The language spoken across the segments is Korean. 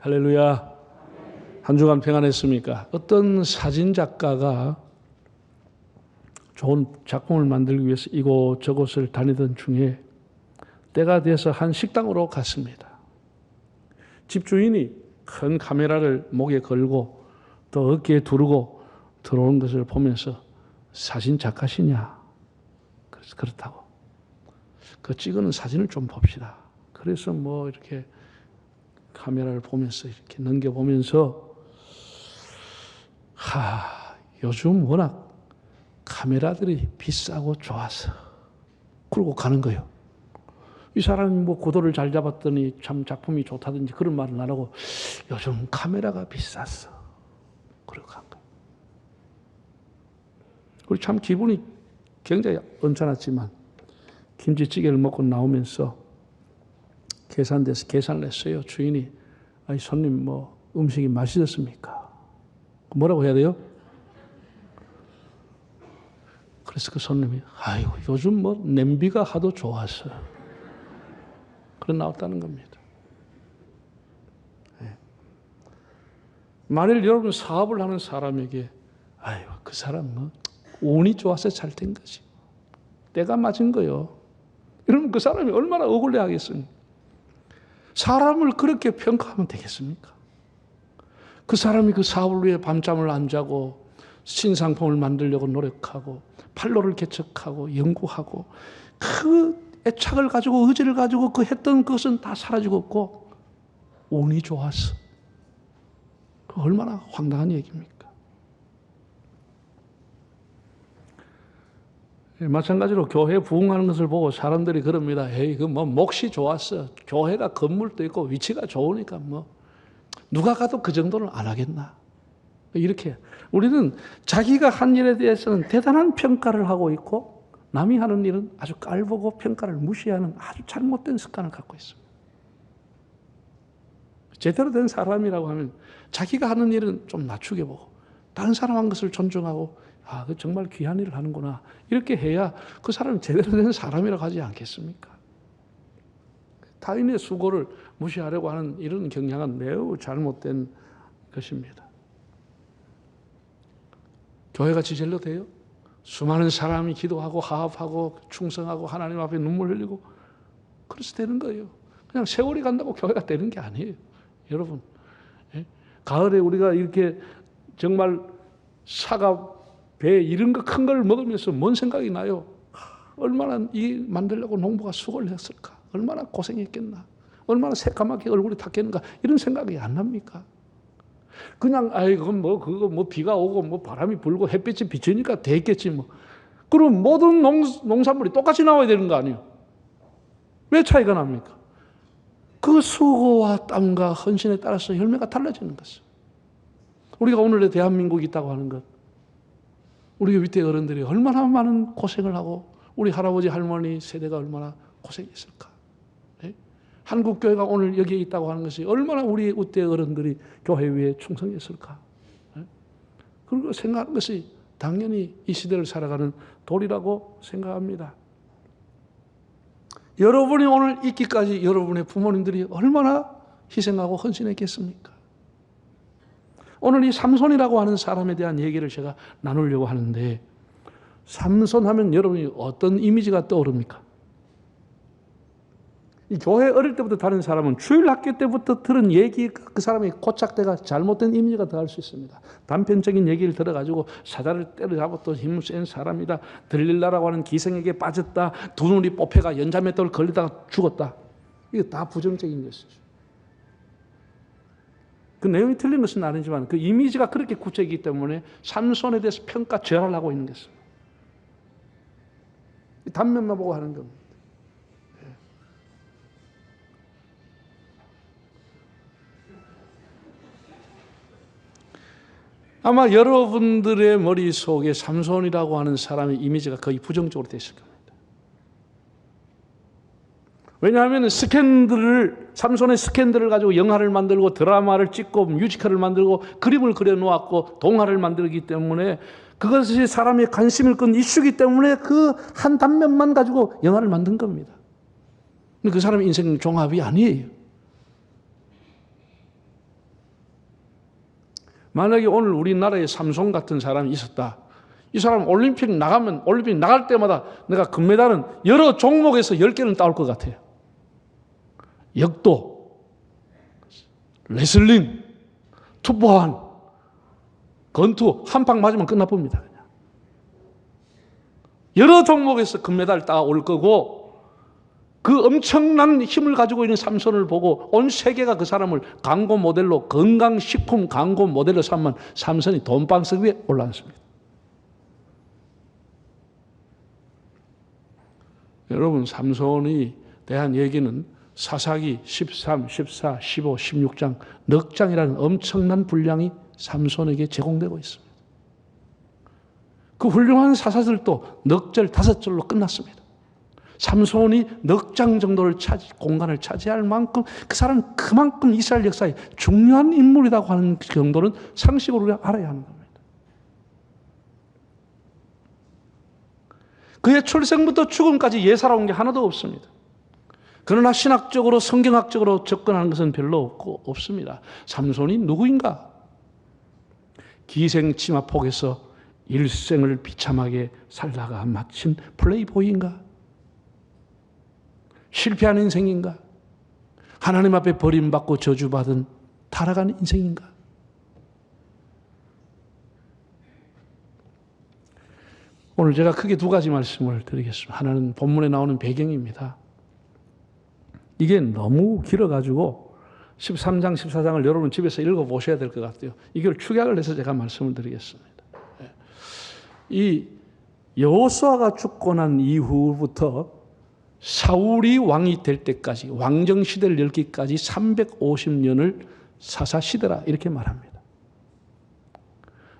할렐루야. 한 주간 평안했습니까? 어떤 사진 작가가 좋은 작품을 만들기 위해서 이곳저곳을 다니던 중에 때가 돼서 한 식당으로 갔습니다. 집주인이 큰 카메라를 목에 걸고 또 어깨에 두르고 들어오는 것을 보면서 사진 작가시냐? 그래서 그렇다고. 그 찍은 사진을 좀 봅시다. 그래서 뭐 이렇게 카메라를 보면서 이렇게 넘겨보면서 요즘 워낙 카메라들이 비싸고 좋아서 그러고 가는 거예요. 이 사람이 뭐 고도를 잘 잡았더니 참 작품이 좋다든지 그런 말은 안 하고 요즘 카메라가 비쌌어. 그러고 간 거예요. 우리 참 기분이 굉장히 언짢았지만 김치찌개를 먹고 나오면서 계산대에서 계산을 했어요. 주인이 아니 손님 뭐 음식이 맛있었습니까? 뭐라고 해야 돼요? 그래서 그 손님이 아이고 요즘 뭐 냄비가 하도 좋아서 그래 나왔다는 겁니다. 네. 만일 여러분 사업을 하는 사람에게 아이고 그 사람 뭐 운이 좋아서 잘 된 거지. 때가 맞은 거요. 이러면 그 사람이 얼마나 억울해 하겠습니까? 사람을 그렇게 평가하면 되겠습니까? 그 사람이 그 사업을 위해 밤잠을 안 자고 신상품을 만들려고 노력하고 판로를 개척하고 연구하고 그 애착을 가지고 의지를 가지고 그 했던 것은 다 사라지고 없고 운이 좋았어. 그 얼마나 황당한 얘기입니까? 마찬가지로 교회 부흥하는 것을 보고 사람들이 그럽니다. 에이, 그 뭐 몫이 좋았어. 교회가 건물도 있고 위치가 좋으니까 뭐 누가 가도 그 정도는 안 하겠나. 이렇게 우리는 자기가 한 일에 대해서는 대단한 평가를 하고 있고 남이 하는 일은 아주 깔보고 평가를 무시하는 아주 잘못된 습관을 갖고 있습니다. 제대로 된 사람이라고 하면 자기가 하는 일은 좀 낮추게 보고 다른 사람 한 것을 존중하고 그 정말 귀한 일을 하는구나. 이렇게 해야 그 사람이 제대로 된 사람이라고 하지 않겠습니까? 타인의 수고를 무시하려고 하는 이런 경향은 매우 잘못된 것입니다. 교회가 지젤로 돼요? 수많은 사람이 기도하고 화합하고 충성하고 하나님 앞에 눈물 흘리고 그래서 되는 거예요. 그냥 세월이 간다고 교회가 되는 게 아니에요. 여러분, 가을에 우리가 이렇게 정말 사과, 배 이런 거 큰 걸 먹으면서 뭔 생각이 나요? 얼마나 이 만들려고 농부가 수고를 했을까? 얼마나 고생했겠나? 얼마나 새까맣게 얼굴이 탔겠는가? 이런 생각이 안 납니까? 그냥 그거 뭐 비가 오고 뭐 바람이 불고 햇빛이 비치니까 됐겠지 뭐. 그럼 모든 농산물이 똑같이 나와야 되는 거 아니에요? 왜 차이가 납니까? 그 수고와 땀과 헌신에 따라서 열매가 달라지는 것이죠. 우리가 오늘의 대한민국이 있다고 하는 것, 우리 위대 어른들이 얼마나 많은 고생을 하고 우리 할아버지 할머니 세대가 얼마나 고생했을까. 네? 한국교회가 오늘 여기에 있다고 하는 것이 얼마나 우리 위대 어른들이 교회 위에 충성했을까. 네? 그리고 생각하는 것이 당연히 이 시대를 살아가는 도리라고 생각합니다. 여러분이 오늘 있기까지 여러분의 부모님들이 얼마나 희생하고 헌신했겠습니까? 오늘 이 삼손이라고 하는 사람에 대한 얘기를 제가 나누려고 하는데 삼손 하면 여러분이 어떤 이미지가 떠오릅니까? 이 교회 어릴 때부터 다른 사람은 주일학교 때부터 들은 얘기 그 사람이 고착돼가 잘못된 이미지가 더할 수 있습니다. 단편적인 얘기를 들어가지고 사자를 때려잡았던 힘센 사람이다. 들릴라라고 하는 기생에게 빠졌다. 두 눈이 뽑혀가 연자맷돌 걸리다가 죽었다. 이게 다 부정적인 것이죠. 그 내용이 틀린 것은 아니지만 그 이미지가 그렇게 구체이기 때문에 삼손에 대해서 평가 절하를 하고 있는 것입니다. 단면만 보고 하는 겁니다. 아마 여러분들의 머릿속에 삼손이라고 하는 사람의 이미지가 거의 부정적으로 되어 있을 겁니다. 왜냐하면 삼손의 스캔들을 가지고 영화를 만들고 드라마를 찍고 뮤지컬을 만들고 그림을 그려놓았고 동화를 만들기 때문에 그것이 사람의 관심을 끈 이슈이기 때문에 그 한 단면만 가지고 영화를 만든 겁니다. 근데 그 사람의 인생 종합이 아니에요. 만약에 오늘 우리나라에 삼손 같은 사람이 있었다. 이 사람 올림픽 나갈 때마다 내가 금메달은 여러 종목에서 10개는 따올 것 같아요. 역도, 레슬링, 투포환, 권투 한 방 맞으면 끝나봅니다. 그냥. 여러 종목에서 금메달 따올 거고 그 엄청난 힘을 가지고 있는 삼손을 보고 온 세계가 그 사람을 광고 모델로 건강식품 광고 모델로 삼은 삼손이 돈방석 위에 올라왔습니다. 여러분 삼손이 대한 얘기는 사사기 13, 14, 15, 16장 넉 장이라는 엄청난 분량이 삼손에게 제공되고 있습니다. 그 훌륭한 사사들도 넉 절, 5절로 끝났습니다. 삼손이 넉 장 정도를 공간을 차지할 만큼 그 사람은 그만큼 이스라엘 역사에 중요한 인물이라고 하는 정도는 상식으로 우리가 알아야 하는 겁니다. 그의 출생부터 죽음까지 예사로운 게 하나도 없습니다. 그러나 신학적으로 성경학적으로 접근하는 것은 별로 없습니다. 삼손이 누구인가? 기생치마폭에서 일생을 비참하게 살다가 마친 플레이보이인가? 실패한 인생인가? 하나님 앞에 버림받고 저주받은 타락한 인생인가? 오늘 제가 크게 두 가지 말씀을 드리겠습니다. 하나는 본문에 나오는 배경입니다. 이게 너무 길어가지고 13장, 14장을 여러분 집에서 읽어보셔야 될 것 같아요. 이걸 축약을 해서 제가 말씀을 드리겠습니다. 이 여호수아가 죽고 난 이후부터 사울이 왕이 될 때까지 왕정시대를 열기까지 350년을 사사시대라 이렇게 말합니다.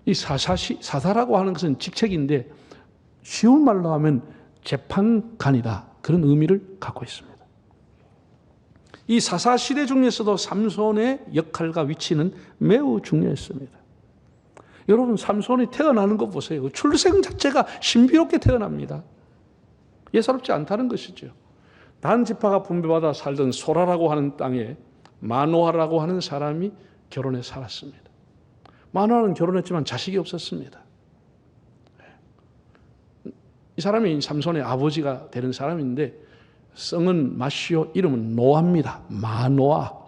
이 사사라고 하는 것은 직책인데 쉬운 말로 하면 재판관이다 그런 의미를 갖고 있습니다. 이 사사시대 중에서도 삼손의 역할과 위치는 매우 중요했습니다. 여러분 삼손이 태어나는 거 보세요. 출생 자체가 신비롭게 태어납니다. 예사롭지 않다는 것이죠. 단 지파가 분배받아 살던 소라라고 하는 땅에 마노아라고 하는 사람이 결혼해 살았습니다. 마노아는 결혼했지만 자식이 없었습니다. 이 사람이 삼손의 아버지가 되는 사람인데 성은 마시오, 이름은 노아입니다. 마노아.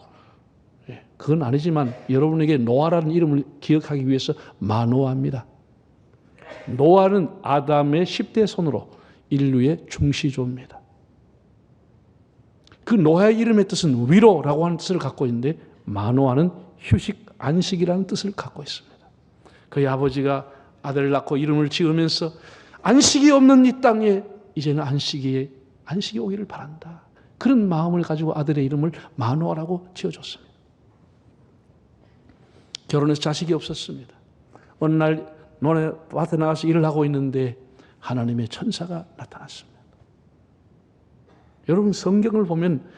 그건 아니지만 여러분에게 노아라는 이름을 기억하기 위해서 마노아입니다. 노아는 아담의 10대 손으로 인류의 중시조입니다. 그 노아의 이름의 뜻은 위로라고 하는 뜻을 갖고 있는데 마노아는 휴식, 안식이라는 뜻을 갖고 있습니다. 그의 아버지가 아들을 낳고 이름을 지으면서 안식이 없는 이 땅에 이제는 안식이 오기를 바란다. 그런 마음을 가지고 아들의 이름을 마노아라고 지어줬습니다. 결혼해서 자식이 없었습니다. 어느 날 논밭에 나가서 일을 하고 있는데 하나님의 천사가 나타났습니다. 여러분 성경을 보면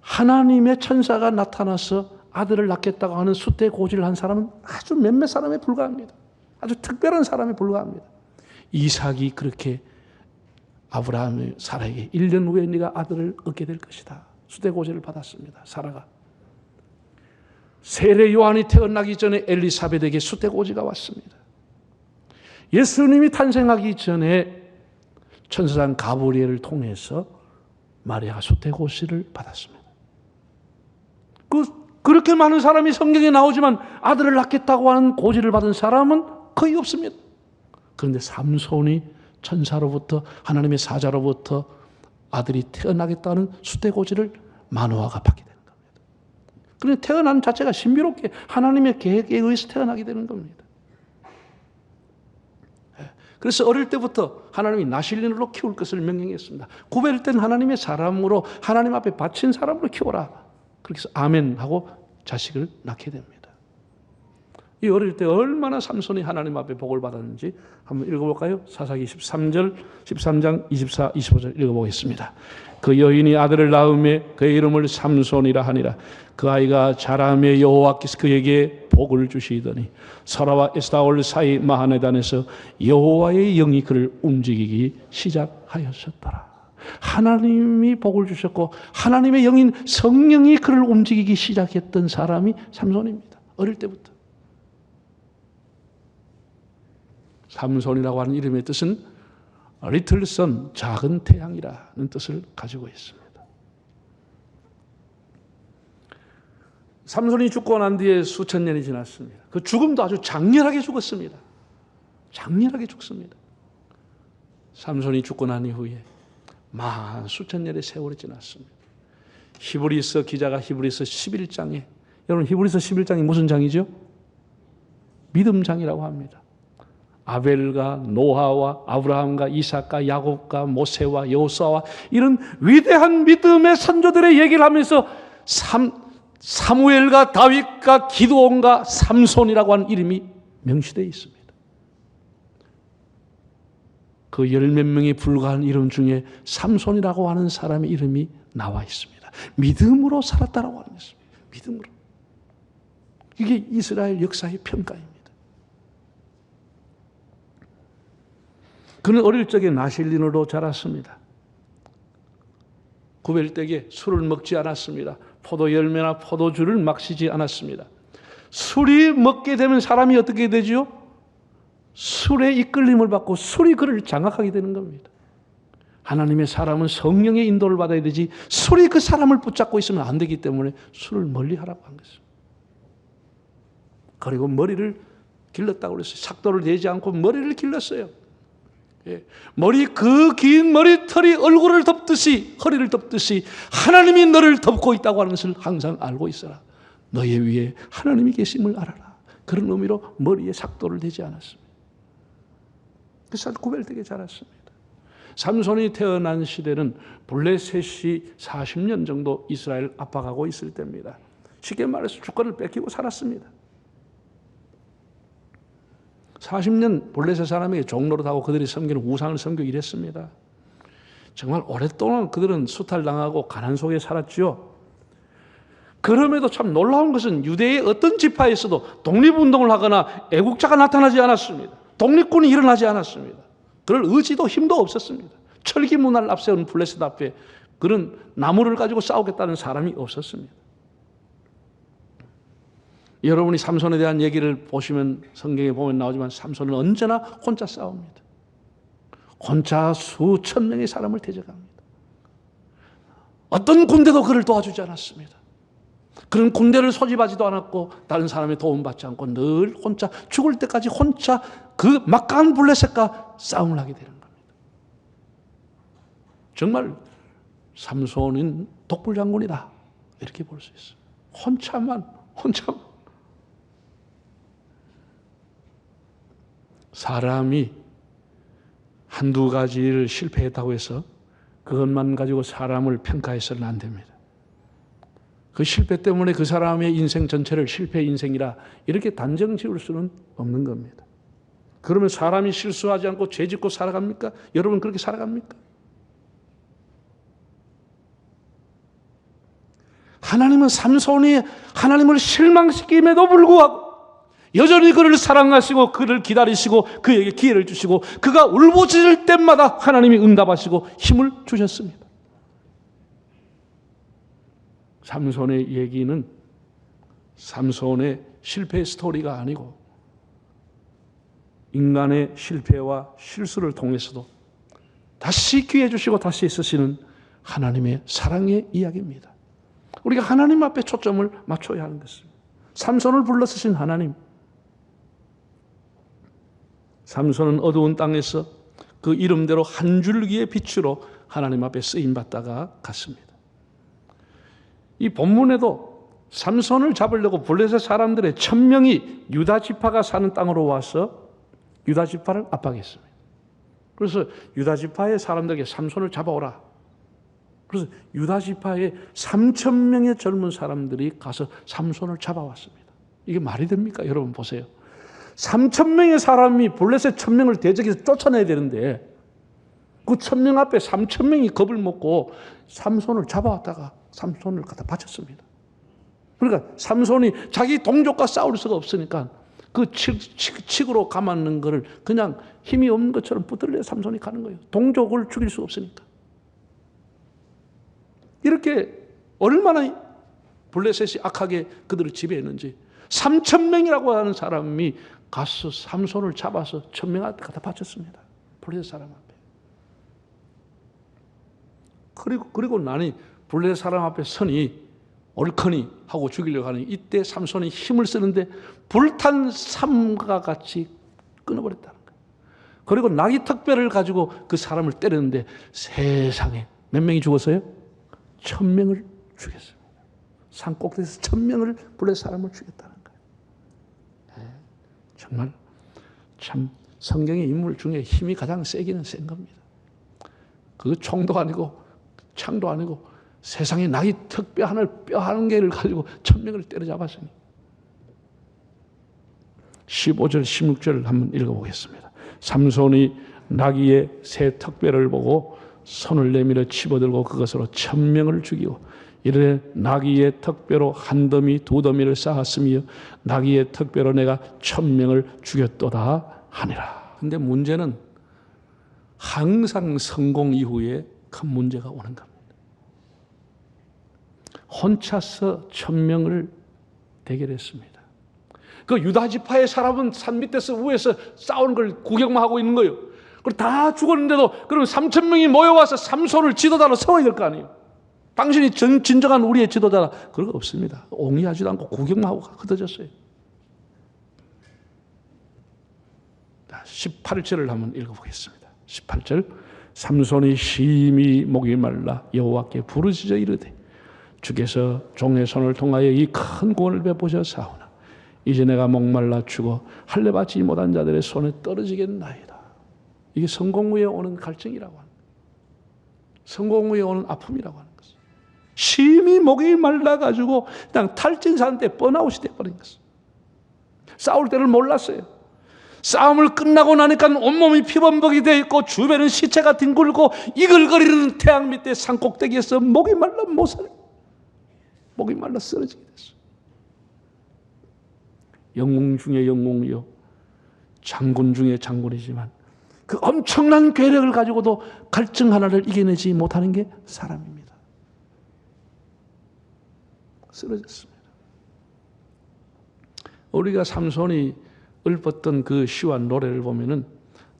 하나님의 천사가 나타나서 아들을 낳겠다고 하는 숫대고지를 한 사람은 아주 몇몇 사람에 불과합니다. 아주 특별한 사람에 불과합니다. 이삭이 그렇게 아브라함의 사라에게 1년 후에 네가 아들을 얻게 될 것이다. 숫대고지를 받았습니다. 사라가. 세례 요한이 태어나기 전에 엘리사벳에게 숫대고지가 왔습니다. 예수님이 탄생하기 전에 천사장 가브리엘을 통해서 마리아가 숫대고지를 받았습니다. 그렇게 많은 사람이 성경에 나오지만 아들을 낳겠다고 하는 고지를 받은 사람은 거의 없습니다. 그런데 삼손이 천사로부터 하나님의 사자로부터 아들이 태어나겠다는 숫대고지를 마노아가 받게 되는 겁니다. 그런데 태어난 자체가 신비롭게 하나님의 계획에 의해서 태어나게 되는 겁니다. 그래서 어릴 때부터 하나님이 나실린으로 키울 것을 명령했습니다. 구별된 하나님의 사람으로 하나님 앞에 바친 사람으로 키워라. 그렇게 해서 아멘 하고 자식을 낳게 됩니다. 이 어릴 때 얼마나 삼손이 하나님 앞에 복을 받았는지 한번 읽어볼까요? 사사기 13장 24, 25절 읽어보겠습니다. 그 여인이 아들을 낳음에 그의 이름을 삼손이라 하니라. 그 아이가 자라매 여호와께서 그에게 복을 주시더니 설아와 에스타올 사이 마하네단에서 여호와의 영이 그를 움직이기 시작하였었더라. 하나님이 복을 주셨고 하나님의 영인 성령이 그를 움직이기 시작했던 사람이 삼손입니다. 어릴 때부터. 삼손이라고 하는 이름의 뜻은 Little Sun, 작은 태양이라는 뜻을 가지고 있습니다. 삼손이 죽고 난 뒤에 수천 년이 지났습니다. 그 죽음도 아주 장렬하게 죽었습니다. 장렬하게 죽습니다. 삼손이 죽고 난 이후에 수천 년의 세월이 지났습니다. 히브리서 기자가 히브리서 11장에, 여러분 히브리서 11장이 무슨 장이죠? 믿음장이라고 합니다. 아벨과 노아와 아브라함과 이삭과 야곱과 모세와 여호수아와 이런 위대한 믿음의 선조들의 얘기를 하면서 사무엘과 다윗과 기드온과 삼손이라고 하는 이름이 명시되어 있습니다. 그 10몇 명에 불과한 이름 중에 삼손이라고 하는 사람의 이름이 나와 있습니다. 믿음으로 살았다라고 하는 것입니다. 믿음으로. 이게 이스라엘 역사의 평가입니다. 그는 어릴 적에 나실린으로 자랐습니다. 구별되게 술을 먹지 않았습니다. 포도 열매나 포도주를 마시지 않았습니다. 술이 먹게 되면 사람이 어떻게 되죠? 술에 이끌림을 받고 술이 그를 장악하게 되는 겁니다. 하나님의 사람은 성령의 인도를 받아야 되지 술이 그 사람을 붙잡고 있으면 안 되기 때문에 술을 멀리하라고 한 것입니다. 그리고 머리를 길렀다고 그랬어요. 삭도를 내지 않고 머리를 길렀어요. 머리 그 긴 머리털이 얼굴을 덮듯이 허리를 덮듯이 하나님이 너를 덮고 있다고 하는 것을 항상 알고 있어라. 너의 위에 하나님이 계심을 알아라. 그런 의미로 머리에 삭도를 대지 않았습니다. 그래서 구별되게 자랐습니다. 삼손이 태어난 시대는 블레셋이 40년 정도 이스라엘 압박하고 있을 때입니다. 쉽게 말해서 주권을 뺏기고 살았습니다. 40년 블레셋 사람에게 종노릇하고 그들이 섬기는 우상을 섬기고 이랬습니다. 정말 오랫동안 그들은 수탈당하고 가난 속에 살았죠. 그럼에도 참 놀라운 것은 유대의 어떤 지파에서도 독립운동을 하거나 애국자가 나타나지 않았습니다. 독립군이 일어나지 않았습니다. 그럴 의지도 힘도 없었습니다. 철기 문화를 앞세운 블레셋 앞에 그런 나무를 가지고 싸우겠다는 사람이 없었습니다. 여러분이 삼손에 대한 얘기를 보시면 성경에 보면 나오지만 삼손은 언제나 혼자 싸웁니다. 혼자 수천 명의 사람을 대적합니다. 어떤 군대도 그를 도와주지 않았습니다. 그런 군대를 소집하지도 않았고 다른 사람의 도움받지 않고 늘 혼자 죽을 때까지 혼자 그 막강한 블레셋과 싸움을 하게 되는 겁니다. 정말 삼손은 독불장군이다 이렇게 볼 수 있어요. 혼자만 사람이 한두 가지를 실패했다고 해서 그것만 가지고 사람을 평가해서는 안 됩니다. 그 실패 때문에 그 사람의 인생 전체를 실패 인생이라 이렇게 단정 지을 수는 없는 겁니다. 그러면 사람이 실수하지 않고 죄 짓고 살아갑니까? 여러분 그렇게 살아갑니까? 하나님은 삼손이 하나님을 실망시킴에도 불구하고 여전히 그를 사랑하시고 그를 기다리시고 그에게 기회를 주시고 그가 울부짖을 때마다 하나님이 응답하시고 힘을 주셨습니다. 삼손의 얘기는 삼손의 실패 스토리가 아니고 인간의 실패와 실수를 통해서도 다시 기회 주시고 다시 쓰시는 하나님의 사랑의 이야기입니다. 우리가 하나님 앞에 초점을 맞춰야 하는 것입니다. 삼손을 불러쓰신 하나님, 삼손은 어두운 땅에서 그 이름대로 한 줄기의 빛으로 하나님 앞에 쓰임받다가 갔습니다. 이 본문에도 삼손을 잡으려고 블레셋 사람들의 1000명이 유다 지파가 사는 땅으로 와서 유다 지파를 압박했습니다. 그래서 유다 지파의 사람들에게 삼손을 잡아오라. 그래서 유다 지파의 3000명의 젊은 사람들이 가서 삼손을 잡아왔습니다. 이게 말이 됩니까? 여러분 보세요. 3000명의 사람이 블레셋 1000명을 대적해서 쫓아내야 되는데 그 1000명 앞에 3000명이 겁을 먹고 삼손을 잡아왔다가 삼손을 갖다 바쳤습니다. 그러니까 삼손이 자기 동족과 싸울 수가 없으니까 그 칙으로 감았는 거를 그냥 힘이 없는 것처럼 붙들려 삼손이 가는 거예요. 동족을 죽일 수 없으니까. 이렇게 얼마나 블레셋이 악하게 그들을 지배했는지 3,000명이라고 하는 사람이 가서 삼손을 잡아서 천명한테 갖다 바쳤습니다. 블레셋 사람 앞에. 그리고 나니 블레셋 사람 앞에 서니 옳거니 하고 죽이려고 하니 이때 삼손이 힘을 쓰는데 불탄 삼과 같이 끊어버렸다는 거예요. 그리고 나귀 턱뼈를 가지고 그 사람을 때렸는데 세상에 몇 명이 죽었어요? 1,000명을 죽였습니다. 산 꼭대기에서 1,000명을 블레셋 사람을 죽였다는 거예요. 네, 정말 참 성경의 인물 중에 힘이 가장 세기는 센 겁니다. 그 총도 아니고 창도 아니고 세상에 나귀 턱뼈 하나를 뼈 한 개를 가지고 1,000명을 때려잡았으니. 15절 16절을 한번 읽어보겠습니다. 삼손이 나귀의 새 턱뼈를 보고 손을 내밀어 집어들고 그것으로 1,000명을 죽이고 이르되 나귀의 턱뼈로 한 더미 두 더미를 쌓았으며 나귀의 턱뼈로 내가 1,000명을 죽였도다 하니라. 근데 문제는 항상 성공 이후에 큰 문제가 오는 겁니다. 혼자서 1,000명을 대결했습니다. 그 유다 지파의 사람은 산 밑에서 위에서 싸우는 걸 구경만 하고 있는 거예요. 그리고 다 죽었는데도 그럼 3,000명이 모여와서 삼손을 지도자로 세워야 될 거 아니에요. 당신이 진정한 우리의 지도자라. 그런 거 없습니다. 옹이하지도 않고 구경만 하고 흩어졌어요. 18절을 한번 읽어보겠습니다. 18절 삼손이 심히 목이 말라 여호와께 부르짖어 이르되 주께서 종의 손을 통하여 이 큰 구원을 베푸셨사오나 이제 내가 목말라 죽어 할례 받지 못한 자들의 손에 떨어지겠나이다. 이게 성공 후에 오는 갈증이라고 하는 거예요. 성공 후에 오는 아픔이라고 하는 것이죠. 심히 목이 말라가지고 그냥 탈진사한테 번아웃이 돼버린 것이죠. 싸울 때를 몰랐어요. 싸움을 끝나고 나니까 온몸이 피범벅이 되어 있고 주변은 시체가 뒹굴고 이글거리는 태양 밑에 산꼭대기에서 목이 말라 못 살아요. 목이 말라 쓰러지게 됐어요. 영웅 중에 영웅이요 장군 중에 장군이지만 그 엄청난 괴력을 가지고도 갈증 하나를 이겨내지 못하는 게 사람입니다. 쓰러졌습니다. 우리가 삼손이 읊었던 그 시와 노래를 보면은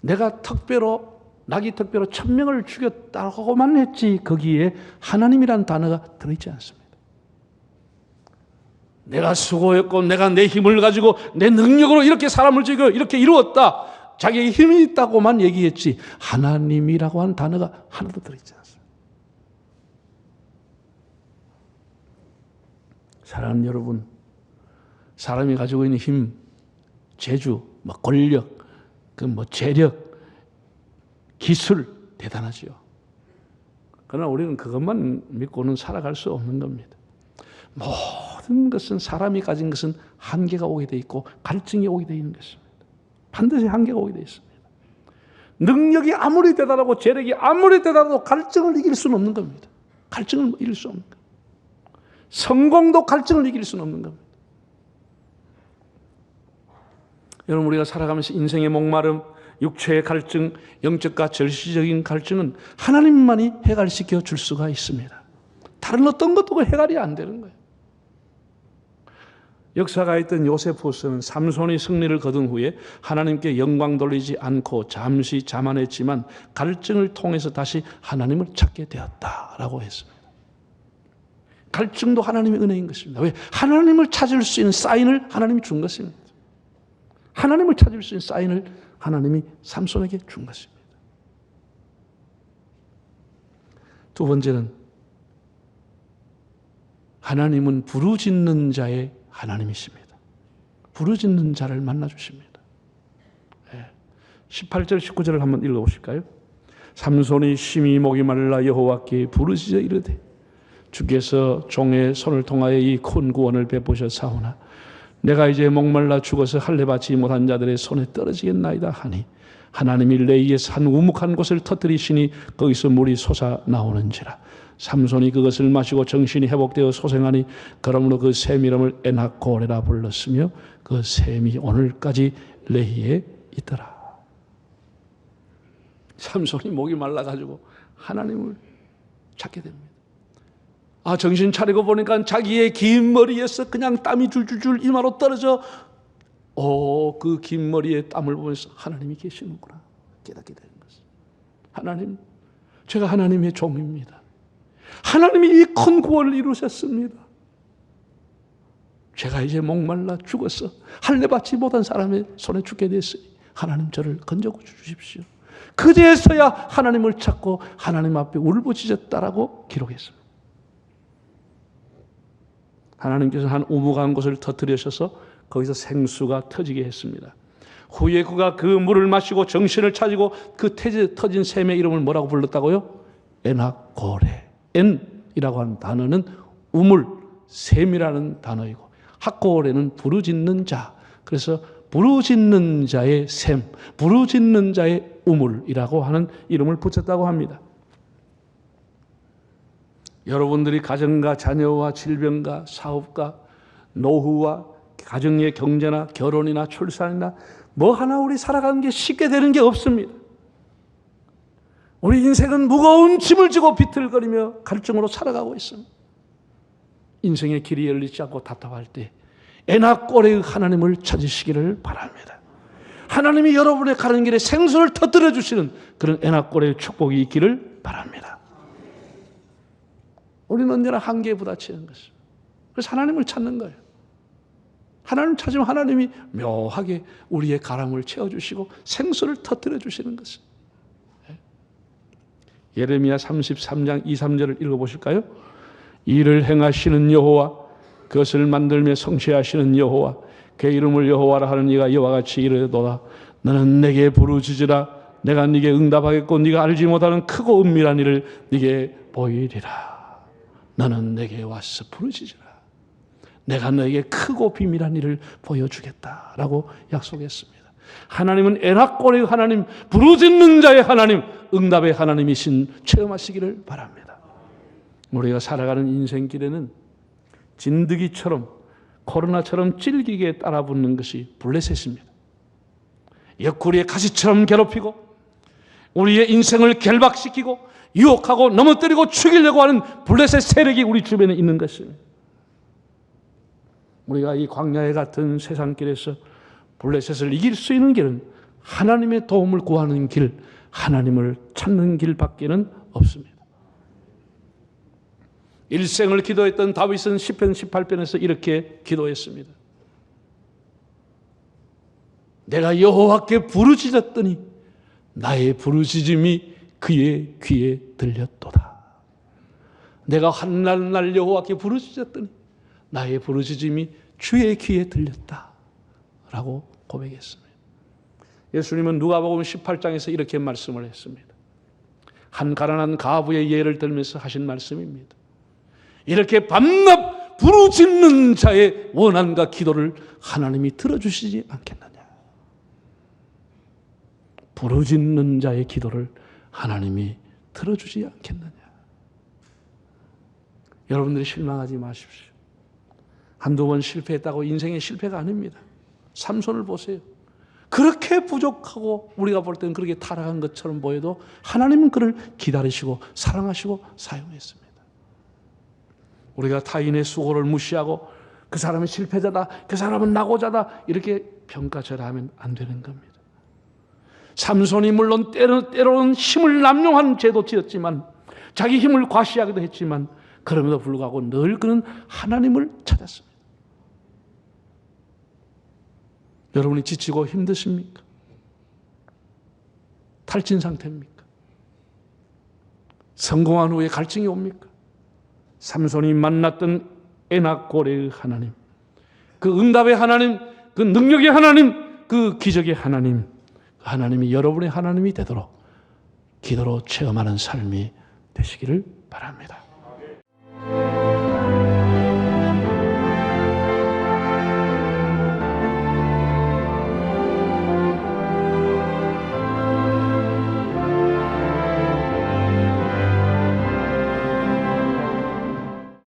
내가 턱뼈로 나귀 턱뼈로 1,000명을 죽였다고만 했지 거기에 하나님이란 단어가 들어있지 않습니다. 내가 수고했고 내가 내 힘을 가지고 내 능력으로 이렇게 사람을 죽여 이렇게 이루었다. 자기의 힘이 있다고만 얘기했지 하나님이라고 한 단어가 하나도 들어있지 않습니다. 사랑하는 여러분, 사람이 가지고 있는 힘, 재주, 권력, 재력, 기술 대단하지요. 그러나 우리는 그것만 믿고는 살아갈 수 없는 겁니다. 모든 것은 사람이 가진 것은 한계가 오게 돼 있고 갈증이 오게 돼 있는 것입니다. 반드시 한계가 오게 돼 있습니다. 능력이 아무리 대단하고 재력이 아무리 대단해도 갈증을 이길 수는 없는 겁니다. 갈증을 이길 수 없는 겁니다. 성공도 갈증을 이길 수는 없는 겁니다. 여러분, 우리가 살아가면서 인생의 목마름, 육체의 갈증, 영적과 절시적인 갈증은 하나님만이 해결시켜 줄 수가 있습니다. 다른 어떤 것도 해결이 안 되는 거예요. 역사가 있던 요세푸스는 삼손이 승리를 거둔 후에 하나님께 영광 돌리지 않고 잠시 자만했지만 갈증을 통해서 다시 하나님을 찾게 되었다라고 했습니다. 갈증도 하나님의 은혜인 것입니다. 왜? 하나님을 찾을 수 있는 사인을 하나님이 준 것입니다. 하나님을 찾을 수 있는 사인을 하나님이 삼손에게 준 것입니다. 두 번째는 하나님은 부르짖는 자의 하나님이십니다. 부르짖는 자를 만나주십니다. 18절 19절을 한번 읽어보실까요? 삼손이 심히 목이 말라 여호와께 부르짖어 이르되 주께서 종의 손을 통하여 이 큰 구원을 베푸셨사오나 내가 이제 목말라 죽어서 할례 받지 못한 자들의 손에 떨어지겠나이다 하니 하나님이 레이에서 한 우묵한 곳을 터뜨리시니 거기서 물이 솟아 나오는지라. 삼손이 그것을 마시고 정신이 회복되어 소생하니 그러므로 그 샘 이름을 에나코레라 불렀으며 그 샘이 오늘까지 레이에 있더라. 삼손이 목이 말라가지고 하나님을 찾게 됩니다. 정신 차리고 보니까 자기의 긴 머리에서 그냥 땀이 줄줄줄 이마로 떨어져. 그 긴 머리에 땀을 보면서 하나님이 계시는구나 깨닫게 되는 것입니다. 하나님, 제가 하나님의 종입니다. 하나님이 이 큰 구원을 이루셨습니다. 제가 이제 목말라 죽어서 할례 받지 못한 사람의 손에 죽게 됐으니 하나님 저를 건져 주십시오. 그제서야 하나님을 찾고 하나님 앞에 울부짖었다라고 기록했습니다. 하나님께서 한 우묵한 곳을 터뜨리셔서 거기서 생수가 터지게 했습니다. 후에 그가 그 물을 마시고 정신을 차리고 그 터진 샘의 이름을 뭐라고 불렀다고요? 에나고레. 엔이라고 하는 단어는 우물, 샘이라는 단어이고 하고레는 부르짖는 자. 그래서 부르짖는 자의 샘, 부르짖는 자의 우물이라고 하는 이름을 붙였다고 합니다. 여러분들이 가정과 자녀와 질병과 사업과 노후와 가정의 경제나 결혼이나 출산이나 뭐 하나 우리 살아가는 게 쉽게 되는 게 없습니다. 우리 인생은 무거운 짐을 지고 비틀거리며 갈증으로 살아가고 있습니다. 인생의 길이 열리지 않고 답답할 때 에나꼬레의 하나님을 찾으시기를 바랍니다. 하나님이 여러분의 가는 길에 생수를 터뜨려 주시는 그런 에나꼬레의 축복이 있기를 바랍니다. 우리는 언제나 한계에 부딪히는 것입니다. 그래서 하나님을 찾는 거예요. 하나님 찾으면 하나님이 묘하게 우리의 가람을 채워주시고 생수를 터뜨려 주시는 것입니다. 예레미야 33장 2, 3절을 읽어보실까요? 이를 행하시는 여호와, 그것을 만들며 성취하시는 여호와, 그 이름을 여호와라 하는 이가 이와 같이 이르도다. 너는 내게 부르짖으라. 내가 네게 응답하겠고 네가 알지 못하는 크고 은밀한 일을 네게 보이리라. 너는 내게 와서 부르짖으라. 내가 너에게 크고 비밀한 일을 보여주겠다라고 약속했습니다. 하나님은 에나꼬레의 하나님, 부르짖는 자의 하나님, 응답의 하나님이신 체험하시기를 바랍니다. 우리가 살아가는 인생길에는 진드기처럼 코로나처럼 찔기게 따라붙는 것이 블레셋입니다. 옆구리에 가시처럼 괴롭히고 우리의 인생을 결박시키고 유혹하고 넘어뜨리고 죽이려고 하는 블레셋 세력이 우리 주변에 있는 것입니다. 우리가 이 광야에 같은 세상길에서 블레셋을 이길 수 있는 길은 하나님의 도움을 구하는 길, 하나님을 찾는 길밖에는 없습니다. 일생을 기도했던 다윗은 시편 18편에서 이렇게 기도했습니다. 내가 여호와께 부르짖었더니 나의 부르짖음이 그의 귀에 들렸도다. 내가 한날 여호와께 부르짖었더니 나의 부르짖음이 주의 귀에 들렸다 라고 고백했습니다. 예수님은 누가복음 18장에서 이렇게 말씀을 했습니다. 한 가난한 가부의 예를 들면서 하신 말씀입니다. 이렇게 밤낮 부르짖는 자의 원한과 기도를 하나님이 들어주시지 않겠느냐. 부르짖는 자의 기도를 하나님이 들어주지 않겠느냐. 여러분들이 실망하지 마십시오. 한두 번 실패했다고 인생의 실패가 아닙니다. 삼손을 보세요. 그렇게 부족하고 우리가 볼 때는 그렇게 타락한 것처럼 보여도 하나님은 그를 기다리시고 사랑하시고 사용했습니다. 우리가 타인의 수고를 무시하고 그 사람은 실패자다, 그 사람은 낙오자다 이렇게 평가절하면 안 되는 겁니다. 삼손이 물론 때로는 힘을 남용한 죄도 지었지만 자기 힘을 과시하기도 했지만 그럼에도 불구하고 늘 그는 하나님을 찾았습니다. 여러분이 지치고 힘드십니까? 탈진 상태입니까? 성공한 후에 갈증이 옵니까? 삼손이 만났던 에나꼬레의 하나님, 그 응답의 하나님, 그 능력의 하나님, 그 기적의 하나님, 그 하나님이 여러분의 하나님이 되도록 기도로 체험하는 삶이 되시기를 바랍니다.